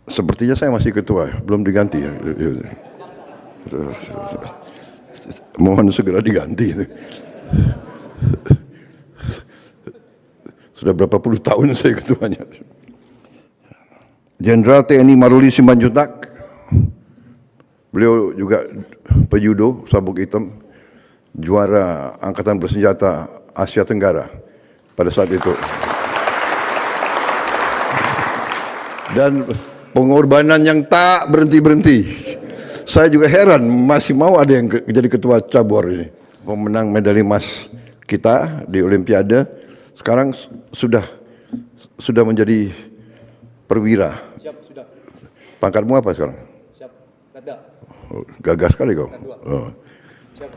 Sepertinya saya masih ketua, belum diganti. Mohon segera diganti. Sudah berapa puluh tahun saya ketuanya. Jenderal TNI Maruli Simanjuntak, beliau juga pejudo sabuk hitam, juara Angkatan Bersenjata Asia Tenggara pada saat itu. Dan pengorbanan yang tak berhenti-berhenti. Saya juga heran masih mau ada yang jadi ketua cabur ini. Pemenang medali emas kita di Olimpiade sekarang sudah menjadi perwira. Siap, sudah. Pangkatmu apa sekarang? Siap, Kada. Oh, gagah sekali kau. Oh. Siap.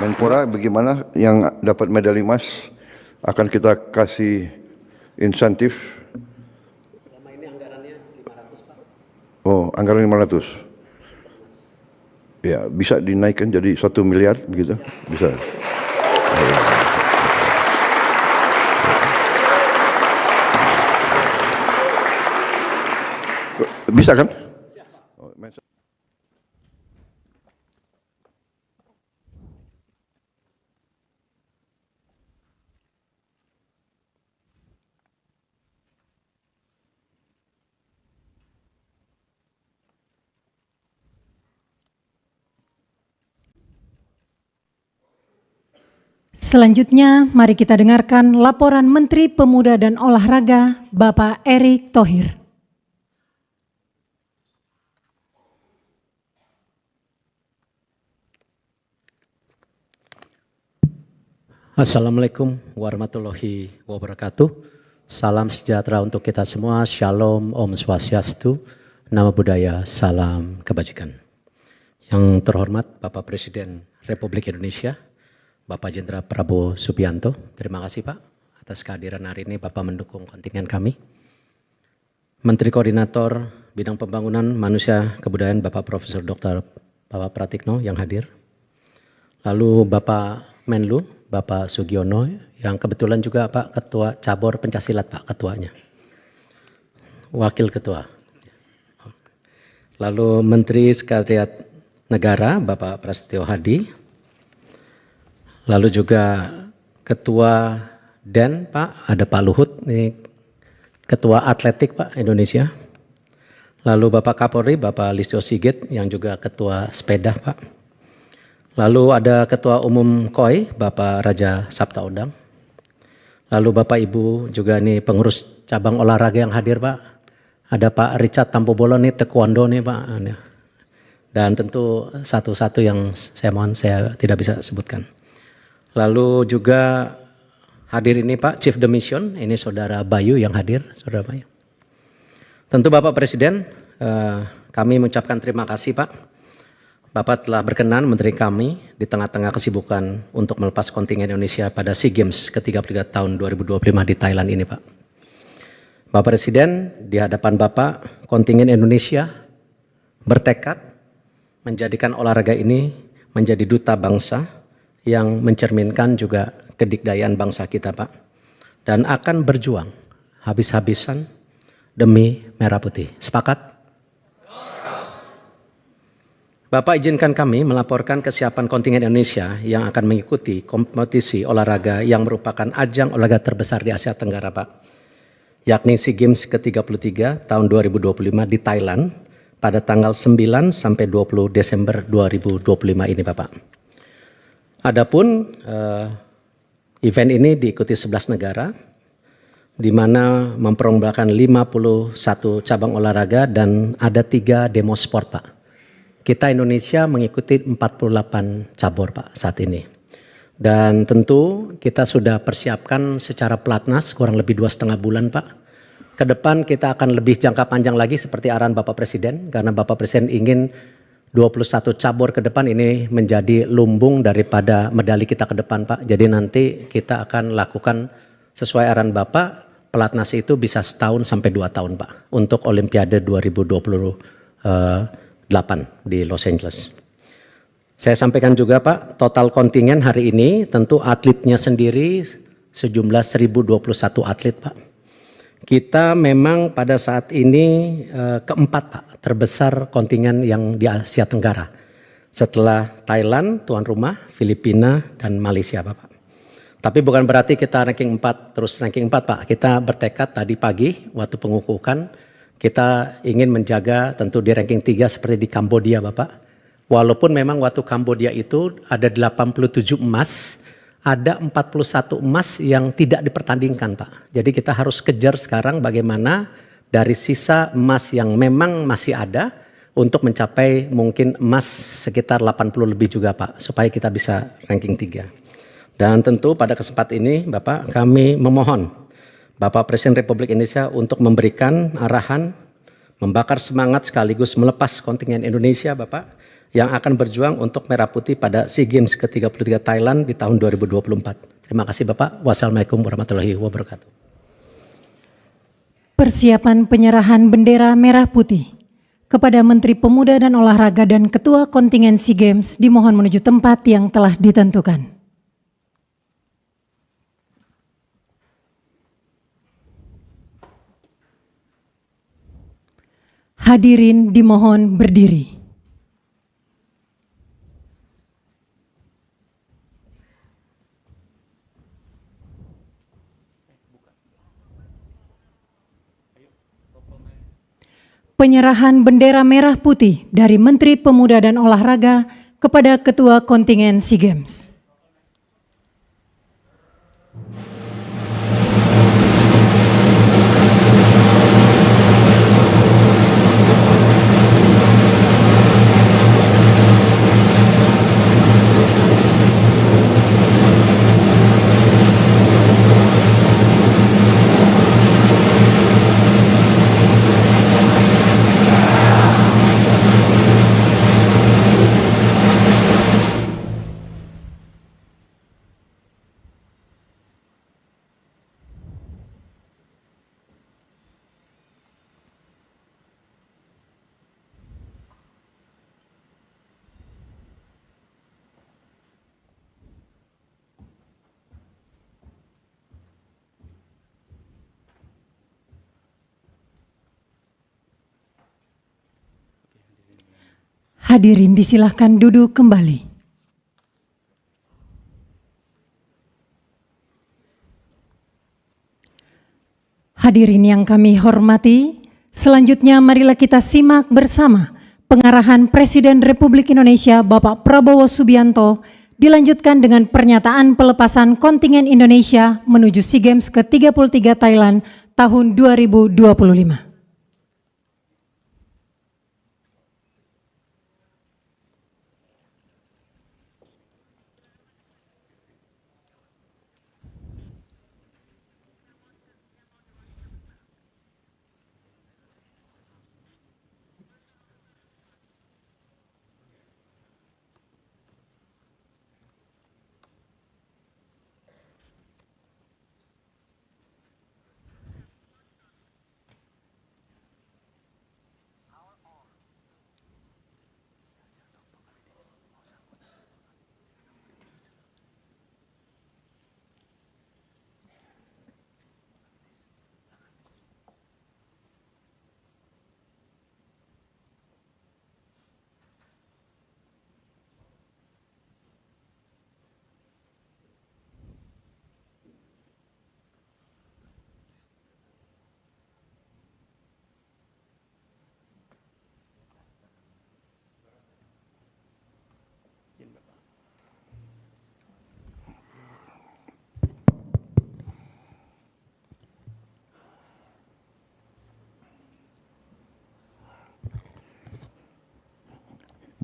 Menpora bagaimana yang dapat medali emas akan kita kasih insentif. Selama ini anggarannya 500, Pak. Oh, anggaran 500. Ya, bisa dinaikkan jadi 1 miliar begitu? Bisa. Bisa kan? Selanjutnya, mari kita dengarkan laporan Menteri Pemuda dan Olahraga, Bapak Erick Thohir. Assalamualaikum warahmatullahi wabarakatuh. Salam sejahtera untuk kita semua. Shalom, Om Swastiastu, Namo Buddhaya, salam kebajikan. Yang terhormat Bapak Presiden Republik Indonesia, Bapak Jenderal Prabowo Subianto, terima kasih Pak atas kehadiran hari ini. Bapak mendukung kontingen kami. Menteri Koordinator Bidang Pembangunan Manusia Kebudayaan Bapak Profesor Dr. Bapak Pratikno yang hadir. Lalu Bapak Menlu, Bapak Sugiono yang kebetulan juga Pak Ketua Cabur Pencaksilat Pak Ketuanya. Wakil Ketua. Lalu Menteri Sekretariat Negara Bapak Prasetyo Hadi. Lalu juga Ketua DEN Pak, ada Pak Luhut, ini Ketua Atletik Pak Indonesia. Lalu Bapak Kapolri, Bapak Listio Sigit yang juga Ketua Sepeda Pak. Lalu ada Ketua Umum KOI, Bapak Raja Sabtaodang. Lalu Bapak Ibu juga ini pengurus cabang olahraga yang hadir Pak. Ada Pak Richard Tampobolo nih taekwondo nih Pak. Dan tentu satu-satu yang saya mohon saya tidak bisa sebutkan. Lalu juga hadir ini Pak Chief the Mission, ini Saudara Bayu yang hadir, Saudara Bayu. Tentu Bapak Presiden, kami mengucapkan terima kasih Pak. Bapak telah berkenan Menteri kami di tengah-tengah kesibukan untuk melepas kontingen Indonesia pada SEA Games ke-33 tahun 2025 di Thailand ini Pak. Bapak Presiden, di hadapan Bapak, kontingen Indonesia bertekad menjadikan olahraga ini menjadi duta bangsa yang mencerminkan juga kedikdayaan bangsa kita Pak. Dan akan berjuang habis-habisan demi merah putih. Sepakat? Bapak izinkan kami melaporkan kesiapan kontingen Indonesia yang akan mengikuti kompetisi olahraga yang merupakan ajang olahraga terbesar di Asia Tenggara Pak. Yakni SEA Games ke-33 tahun 2025 di Thailand pada tanggal 9 sampai 20 Desember 2025 ini Bapak. Adapun event ini diikuti 11 negara, di mana memperombakan 51 cabang olahraga dan ada 3 demo sport Pak. Kita Indonesia mengikuti 48 cabur Pak saat ini. Dan tentu kita sudah persiapkan secara pelatnas kurang lebih 2,5 bulan Pak. Ke depan kita akan lebih jangka panjang lagi seperti arahan Bapak Presiden, karena Bapak Presiden ingin 21 cabur ke depan ini menjadi lumbung daripada medali kita ke depan Pak. Jadi nanti kita akan lakukan sesuai arahan Bapak, pelatnas itu bisa setahun sampai 2 tahun Pak. Untuk Olimpiade 2028 di Los Angeles. Saya sampaikan juga Pak, total kontingen hari ini tentu atletnya sendiri sejumlah 1021 atlet Pak. Kita memang pada saat ini keempat Pak, terbesar kontingen yang di Asia Tenggara. Setelah Thailand, tuan rumah, Filipina, dan Malaysia Bapak. Tapi bukan berarti kita ranking 4, terus ranking 4 Pak. Kita bertekad tadi pagi waktu pengukuhan, kita ingin menjaga tentu di ranking 3 seperti di Kambodia Bapak. Walaupun memang waktu Kambodia itu ada 87 emas, ada 41 emas yang tidak dipertandingkan Pak. Jadi kita harus kejar sekarang bagaimana dari sisa emas yang memang masih ada untuk mencapai mungkin emas sekitar 80 lebih juga Pak, supaya kita bisa ranking 3. Dan tentu pada kesempatan ini Bapak, kami memohon Bapak Presiden Republik Indonesia untuk memberikan arahan, membakar semangat sekaligus melepas kontingen Indonesia Bapak, yang akan berjuang untuk Merah Putih pada SEA Games ke-33 Thailand di tahun 2024. Terima kasih Bapak. Wassalamualaikum warahmatullahi wabarakatuh. Persiapan penyerahan bendera merah putih kepada Menteri Pemuda dan Olahraga dan Ketua Kontingen SEA Games dimohon menuju tempat yang telah ditentukan. Hadirin dimohon berdiri. Penyerahan bendera merah putih dari Menteri Pemuda dan Olahraga kepada Ketua Kontingen SEA Games. Hadirin disilahkan duduk kembali. Hadirin yang kami hormati, selanjutnya marilah kita simak bersama pengarahan Presiden Republik Indonesia Bapak Prabowo Subianto dilanjutkan dengan pernyataan pelepasan kontingen Indonesia menuju SEA Games ke-33 Thailand tahun 2025.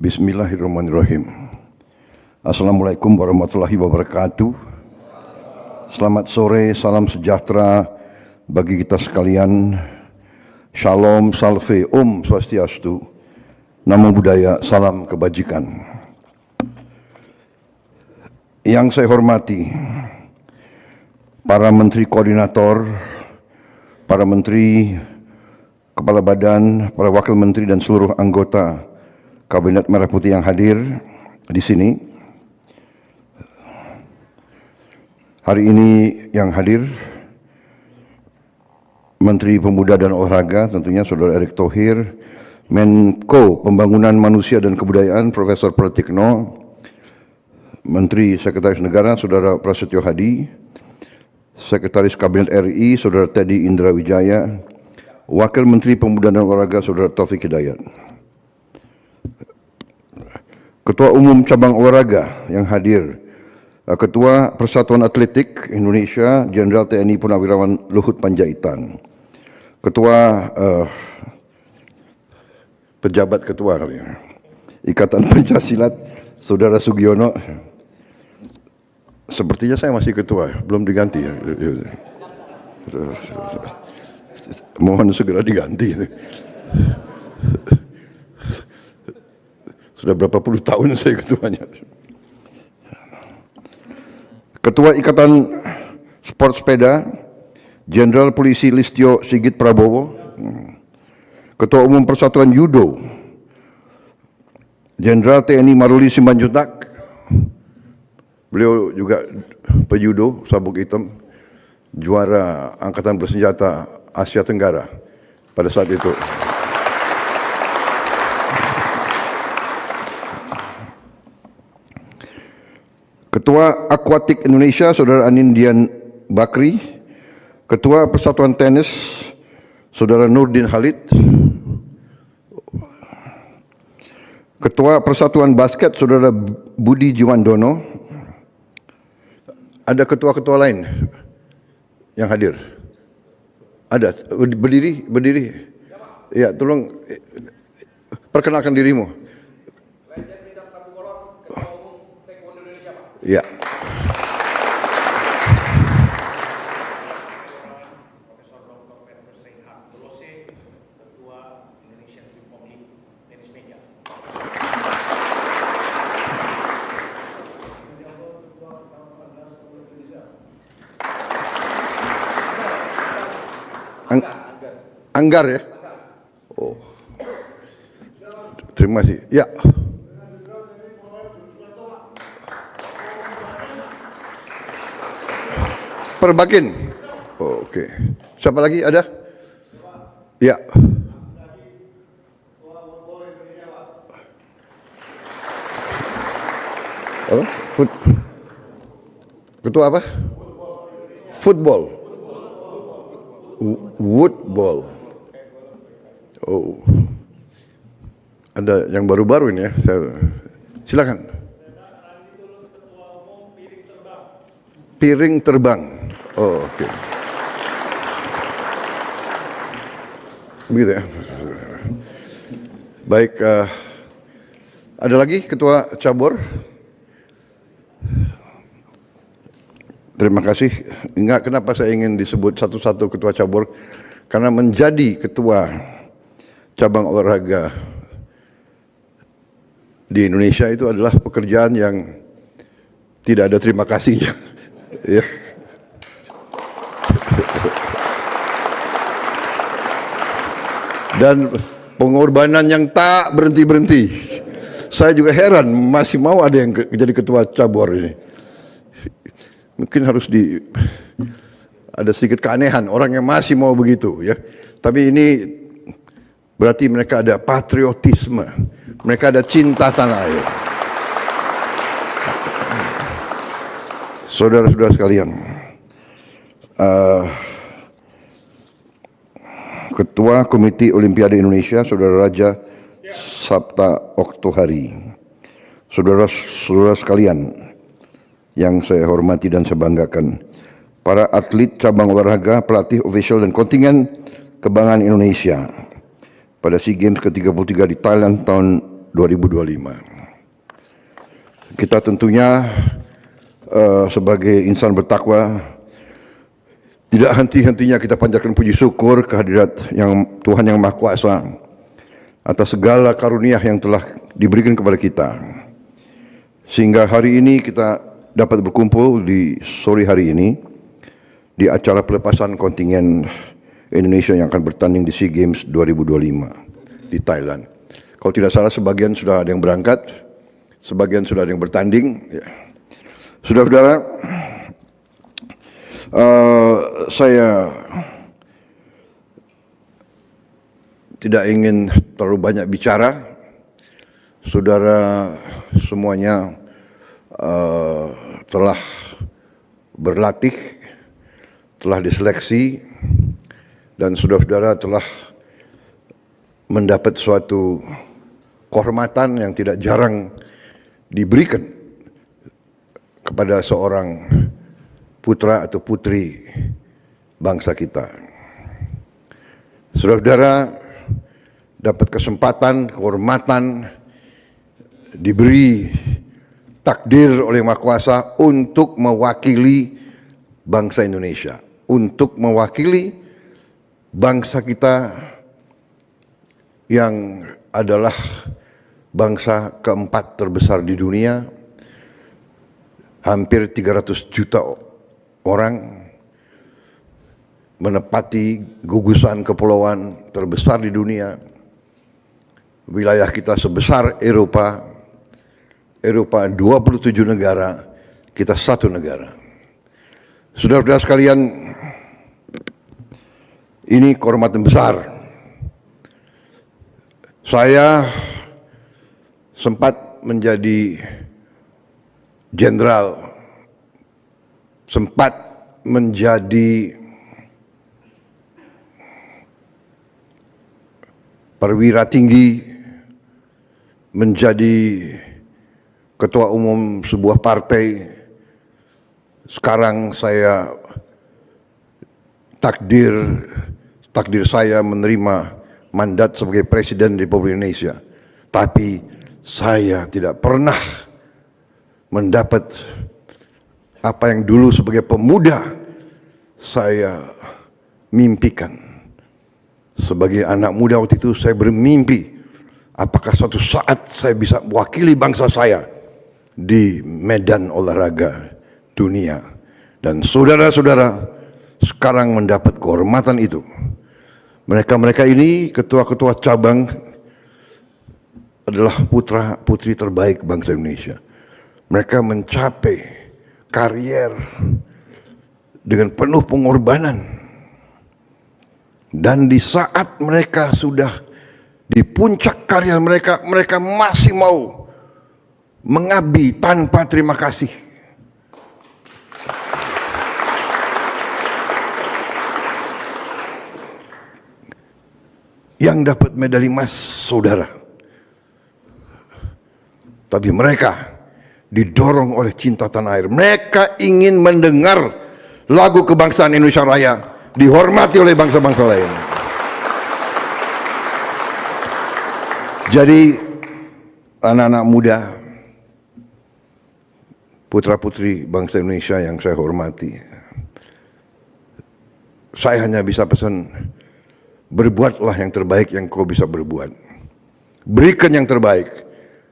Bismillahirrahmanirrahim. Assalamualaikum warahmatullahi wabarakatuh. Selamat sore, salam sejahtera bagi kita sekalian. Shalom, salve, Om Swastiastu. Namo Buddhaya, salam kebajikan. Yang saya hormati, para menteri koordinator, para menteri, kepala badan, para wakil menteri dan seluruh anggota Kabinet Merah Putih yang hadir di sini. Hari ini yang hadir Menteri Pemuda dan Olahraga tentunya Saudara Erick Thohir, Menko Pembangunan Manusia dan Kebudayaan Profesor Pratikno, Menteri Sekretaris Negara Saudara Prasetyo Hadi, Sekretaris Kabinet RI Saudara Teddy Indra Wijaya, Wakil Menteri Pemuda dan Olahraga Saudara Taufik Hidayat, Ketua Umum Cabang Olahraga yang hadir, Ketua Persatuan Atletik Indonesia Jenderal TNI Purnawirawan Luhut Panjaitan, Ketua pejabat ketua kali ya, Ikatan Pencaksilat Saudara Sugiono. Sepertinya saya masih ketua, belum diganti. Mohon segera diganti. Sudah berapa puluh tahun saya ketuanya. Ketua Ikatan Sport Sepeda Jenderal Polisi Listio Sigit Prabowo, Ketua Umum Persatuan Judo Jenderal TNI Maruli Simanjuntak, beliau juga pejudo sabuk hitam, juara Angkatan Bersenjata Asia Tenggara pada saat itu. Ketua Aquatik Indonesia Saudara Anindian Bakri, Ketua Persatuan Tenis Saudara Nurdin Halid, Ketua Persatuan Basket Saudara Budi Jiwandono. Ada ketua-ketua lain yang hadir? Ada? Berdiri. Ya, tolong perkenalkan dirimu. Ya. Anggar ya? Oh. Terima kasih. Ya. Perbakin. Oh, oke. Siapa lagi ada? Ya. Oh, Ketua apa? Football. Woodball. Oh. Ada yang baru-baru ini ya. Silakan. Piring terbang. Oh, oke. Begitu ya. Baik, ada lagi Ketua Cabur? Terima kasih. Enggak, kenapa saya ingin disebut satu-satu Ketua Cabur? Karena menjadi Ketua Cabang Olahraga di Indonesia itu adalah pekerjaan yang tidak ada terima kasihnya. Ya. Dan pengorbanan yang tak berhenti-berhenti. Saya juga heran masih mau ada yang jadi Ketua Cabur ini. Mungkin harus ada sedikit keanehan orang yang masih mau begitu ya. Tapi ini berarti mereka ada patriotisme, mereka ada cinta tanah air. Saudara-saudara sekalian, Ketua Komite Olimpiade Indonesia Saudara Raja Sabta Oktohari, saudara-saudara sekalian yang saya hormati dan saya banggakan, para atlet cabang olahraga, pelatih, ofisial dan kontingen kebanggaan Indonesia pada SEA Games ke-33 di Thailand tahun 2025. Kita tentunya sebagai insan bertakwa tidak henti-hentinya kita panjatkan puji syukur kehadirat yang Tuhan yang Maha Kuasa atas segala karunia yang telah diberikan kepada kita, sehingga hari ini kita dapat berkumpul di sore hari ini di acara pelepasan kontingen Indonesia yang akan bertanding di SEA Games 2025 di Thailand. Kalau tidak salah sebagian sudah ada yang berangkat, sebagian sudah ada yang bertanding. Ya. Saudara-saudara, saya tidak ingin terlalu banyak bicara. Saudara semuanya telah berlatih, telah diseleksi, dan saudara-saudara telah mendapat suatu kehormatan yang tidak jarang diberikan kepada seorang putra atau putri bangsa kita. Saudara-saudara dapat kesempatan, kehormatan, diberi takdir oleh Maha Kuasa untuk mewakili bangsa Indonesia, untuk mewakili bangsa kita yang adalah bangsa keempat terbesar di dunia, hampir 300 juta orang, menepati gugusan kepulauan terbesar di dunia. Wilayah kita sebesar Eropa 27 negara, kita 1 negara. Saudara-saudara sekalian, ini kehormatan besar. Saya sempat menjadi jenderal, sempat menjadi perwira tinggi, menjadi ketua umum sebuah partai. Sekarang saya takdir saya menerima mandat sebagai Presiden Republik Indonesia. Tapi saya tidak pernah mendapat apa yang dulu sebagai pemuda saya mimpikan. Sebagai anak muda waktu itu saya bermimpi, apakah suatu saat saya bisa mewakili bangsa saya di medan olahraga dunia. Dan saudara-saudara sekarang mendapat kehormatan itu. Mereka ini ketua-ketua cabang adalah putra-putri terbaik bangsa Indonesia. Mereka mencapai karier dengan penuh pengorbanan. Dan di saat mereka sudah di puncak karier mereka, mereka masih mau mengabdi tanpa terima kasih. Yang dapat medali emas saudara. Tapi mereka didorong oleh cinta tanah air. Mereka ingin mendengar lagu kebangsaan Indonesia Raya dihormati oleh bangsa-bangsa lain. Jadi anak-anak muda, putra-putri bangsa Indonesia yang saya hormati, saya hanya bisa pesan, berbuatlah yang terbaik yang kau bisa berbuat. Berikan yang terbaik.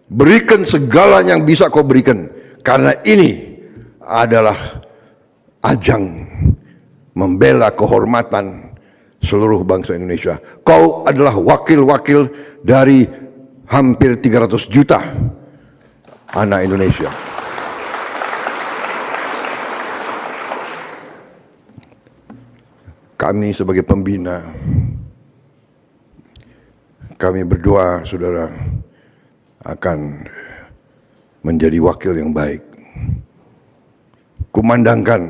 Berikan segala yang bisa kau berikan. Karena ini adalah ajang membela kehormatan seluruh bangsa Indonesia. Kau adalah wakil-wakil dari hampir 300 juta anak Indonesia. Kami sebagai pembina, kami berdoa saudara akan menjadi wakil yang baik. Kumandangkan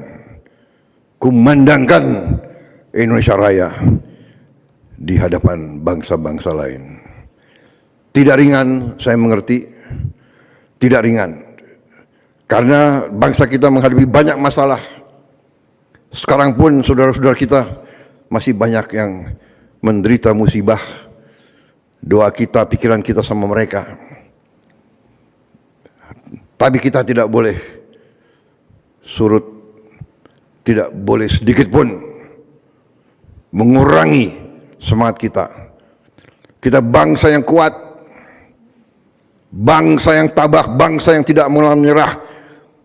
Indonesia Raya di hadapan bangsa-bangsa lain. Tidak ringan, saya mengerti. Tidak ringan. Karena bangsa kita menghadapi banyak masalah. Sekarang pun saudara-saudara kita masih banyak yang menderita musibah. Doa kita, pikiran kita sama mereka. Tapi kita tidak boleh surut, tidak boleh sedikit pun mengurangi semangat kita. Kita bangsa yang kuat, bangsa yang tabah, bangsa yang tidak mau menyerah,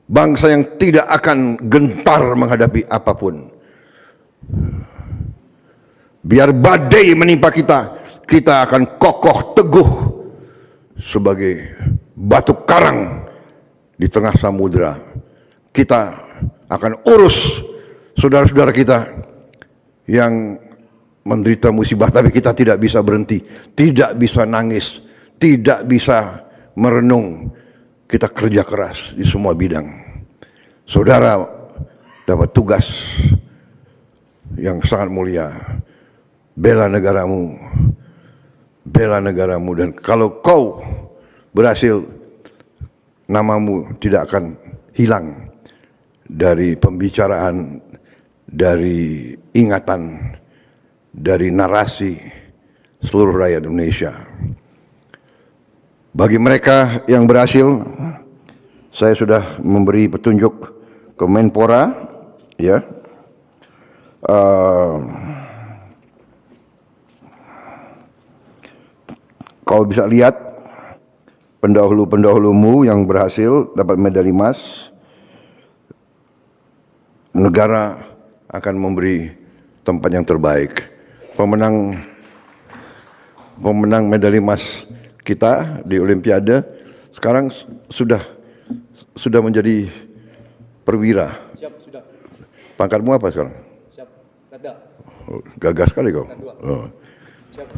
bangsa yang tidak akan gentar menghadapi apapun. Biar badai menimpa kita, kita akan kokoh teguh sebagai batu karang di tengah samudera. Kita akan urus saudara-saudara kita yang menderita musibah, tapi kita tidak bisa berhenti, tidak bisa nangis, tidak bisa merenung. Kita kerja keras di semua bidang. Saudara dapat tugas yang sangat mulia, bela negaramu, dan kalau kau berhasil, namamu tidak akan hilang dari pembicaraan, dari ingatan, dari narasi seluruh rakyat Indonesia. Bagi mereka yang berhasil, saya sudah memberi petunjuk ke Menpora, ya. Kau bisa lihat pendahulu-pendahulumu yang berhasil dapat medali emas, negara akan memberi tempat yang terbaik. Pemenang medali emas kita di Olimpiade sekarang sudah menjadi perwira. Siap, sudah. Pangkatmu apa sekarang? Siap, ada. Oh, gagah sekali kau. Oh. Siap.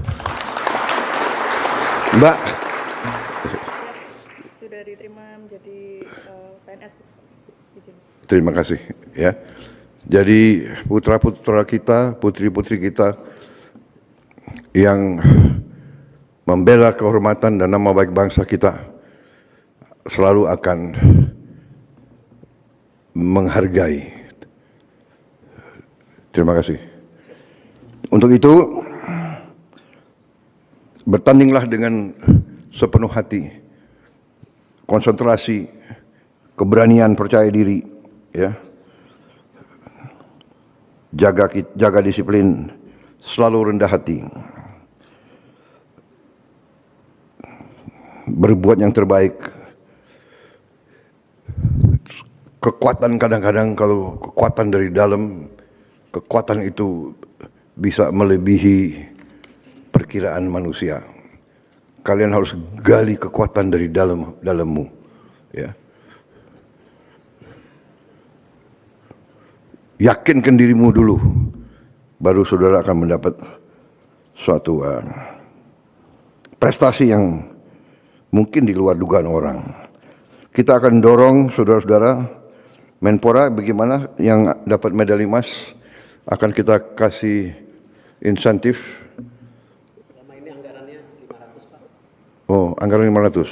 Mbak, Sudah diterima menjadi PNS. Izin. terima kasih ya. Jadi putra-putra kita, putri-putri kita yang membela kehormatan dan nama baik bangsa kita selalu akan menghargai. Terima kasih. Untuk itu, bertandinglah dengan sepenuh hati, konsentrasi, keberanian, percaya diri, ya. Jaga disiplin, selalu rendah hati, berbuat yang terbaik. Kekuatan kadang-kadang, kalau kekuatan dari dalam, kekuatan itu bisa melebihi perkiraan manusia. Kalian harus gali kekuatan dari dalammu, ya. Yakinkan dirimu dulu, baru saudara akan mendapat suatu prestasi yang mungkin di luar dugaan orang. Kita akan dorong saudara-saudara Menpora, bagaimana yang dapat medali emas akan kita kasih insentif. Selama ini anggarannya 500, Pak. Oh, anggaran 500.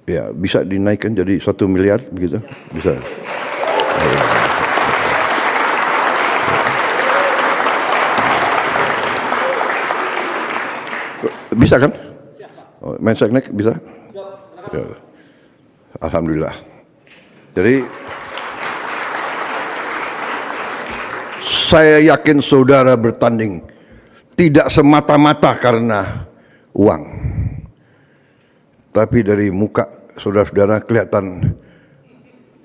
Ya, bisa dinaikkan jadi 1 miliar begitu? Bisa. Bisa kan? Oh, Menseknek bisa? Ya. Alhamdulillah. Jadi saya yakin saudara bertanding tidak semata-mata karena uang, tapi dari muka saudara-saudara kelihatan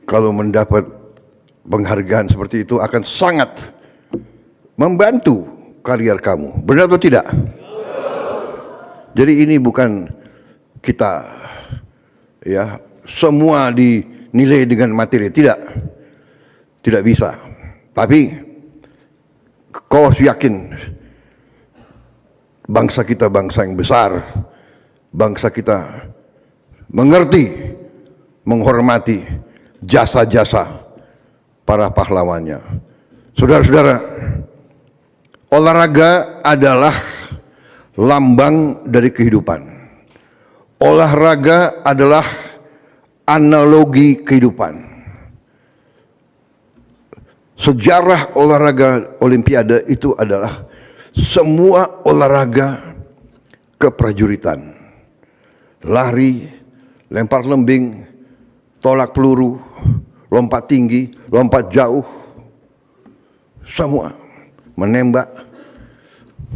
kalau mendapat penghargaan seperti itu akan sangat membantu karier kamu. Benar atau tidak? Jadi ini bukan kita ya semua dinilai dengan materi, tidak bisa. Tapi kau harus yakin bangsa kita bangsa yang besar, bangsa kita mengerti, menghormati jasa-jasa para pahlawannya. Saudara-saudara, olahraga adalah lambang dari kehidupan. Olahraga adalah analogi kehidupan. Sejarah olahraga Olimpiade itu adalah semua olahraga keprajuritan. Lari, lempar lembing, tolak peluru, lompat tinggi, lompat jauh, semua menembak,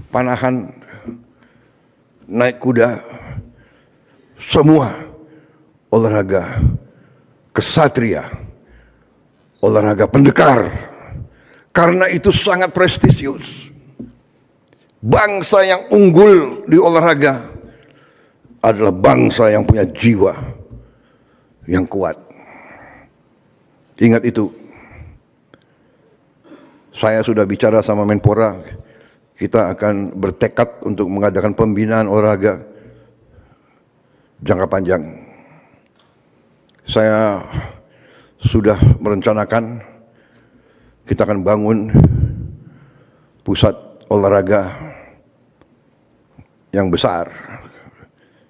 panahan, naik kuda, semua olahraga kesatria, olahraga pendekar. Karena itu sangat prestisius. Bangsa yang unggul di olahraga adalah bangsa yang punya jiwa yang kuat. Ingat itu. Saya sudah bicara sama Menpora, kita akan bertekad untuk mengadakan pembinaan olahraga jangka panjang. Saya sudah merencanakan kita akan bangun pusat olahraga yang besar.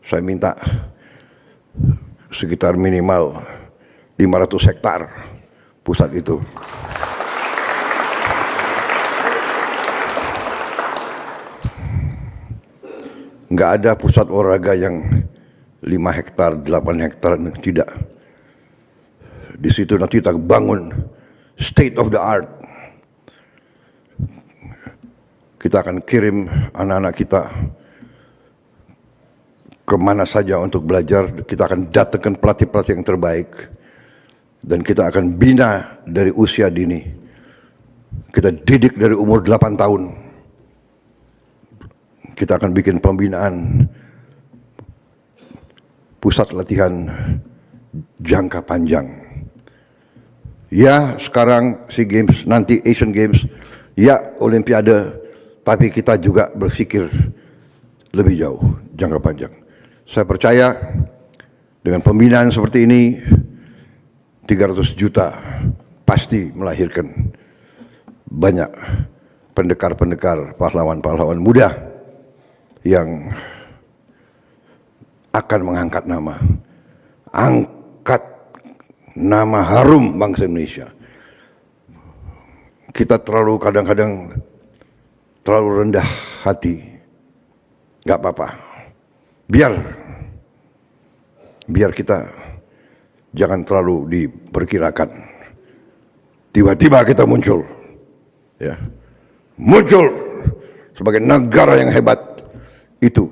Saya minta sekitar minimal 500 hektar pusat itu. Nggak ada pusat olahraga yang 5 hektar, 8 hektar, tidak. Di situ nanti kita bangun state of the art. Kita akan kirim anak-anak kita kemana saja untuk belajar. Kita akan datangkan pelatih-pelatih yang terbaik. Dan kita akan bina dari usia dini. Kita didik dari umur 8 tahun. Kita akan bikin pembinaan pusat latihan jangka panjang. Ya, sekarang SEA Games, nanti Asian Games, ya Olimpiade, tapi kita juga berpikir lebih jauh, jangka panjang. Saya percaya dengan pembinaan seperti ini, 300 juta pasti melahirkan banyak pendekar-pendekar, pahlawan-pahlawan muda yang akan mengangkat nama, angkat nama harum bangsa Indonesia. Kita terlalu kadang-kadang terlalu rendah hati. Gak apa-apa. Biar kita jangan terlalu diperkirakan. Tiba-tiba kita muncul, ya, muncul sebagai negara yang hebat. Itu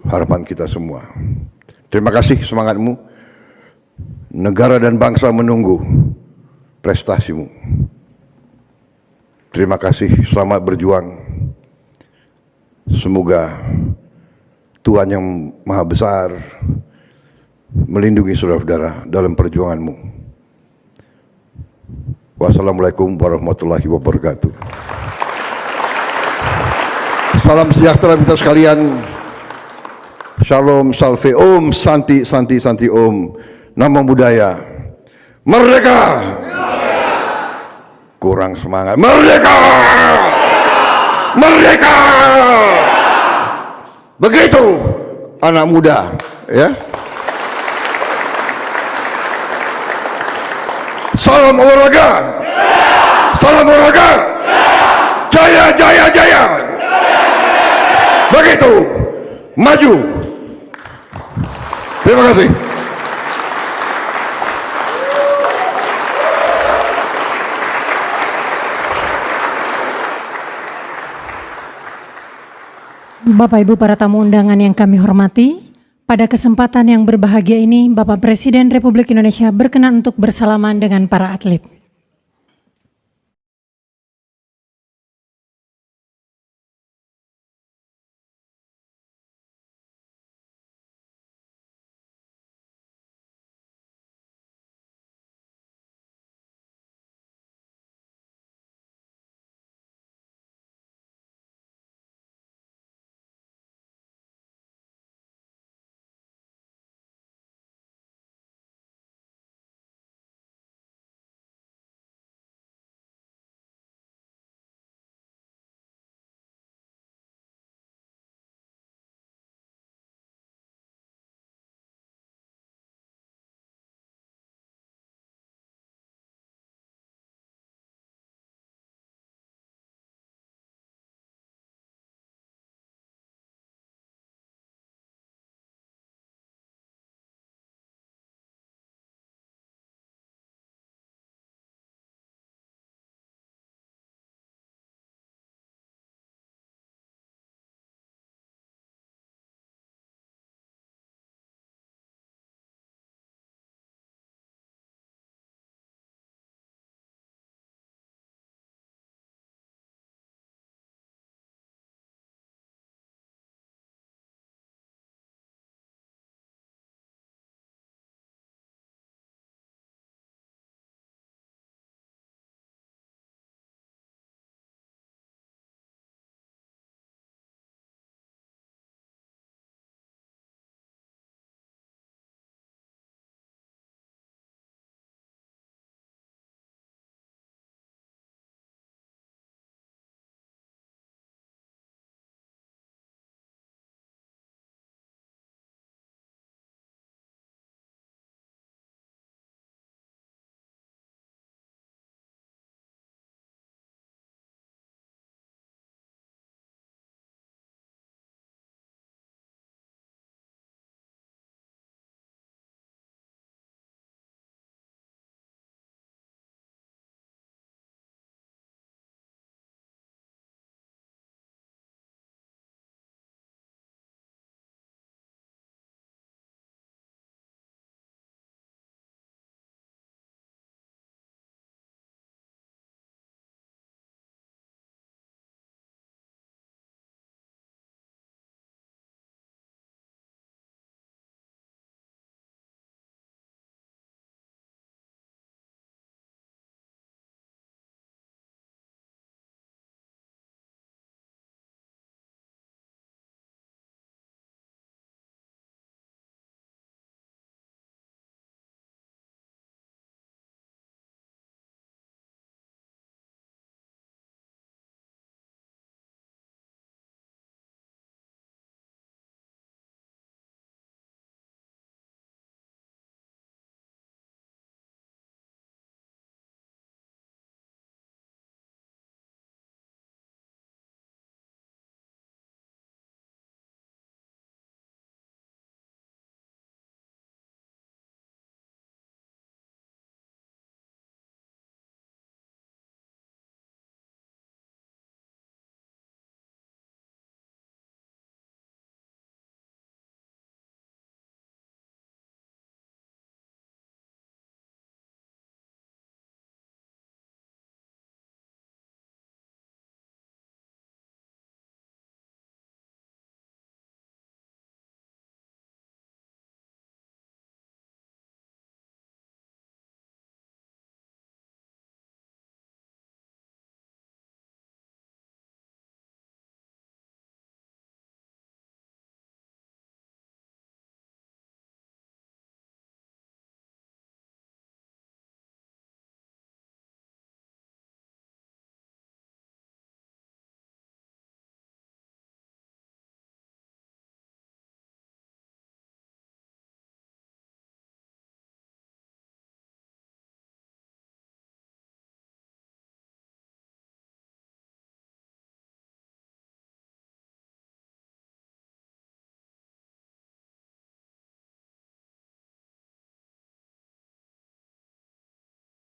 harapan kita semua. Terima kasih semangatmu. Negara dan bangsa menunggu prestasimu. Terima kasih, selamat berjuang. Semoga Tuhan yang Maha Besar melindungi saudara-saudara dalam perjuanganmu. Wassalamualaikum warahmatullahi wabarakatuh. Salam sejahtera kita sekalian. Shalom, salve, om, santi, santi, santi, om. Nama budaya. Merdeka! Kurang semangat. Merdeka! Merdeka! Begitu anak muda, ya. Salam olahraga. Salam olahraga. Jaya, jaya, jaya. Begitu. Maju. Terima kasih. Bapak Ibu para tamu undangan yang kami hormati, pada kesempatan yang berbahagia ini Bapak Presiden Republik Indonesia berkenan untuk bersalaman dengan para atlet.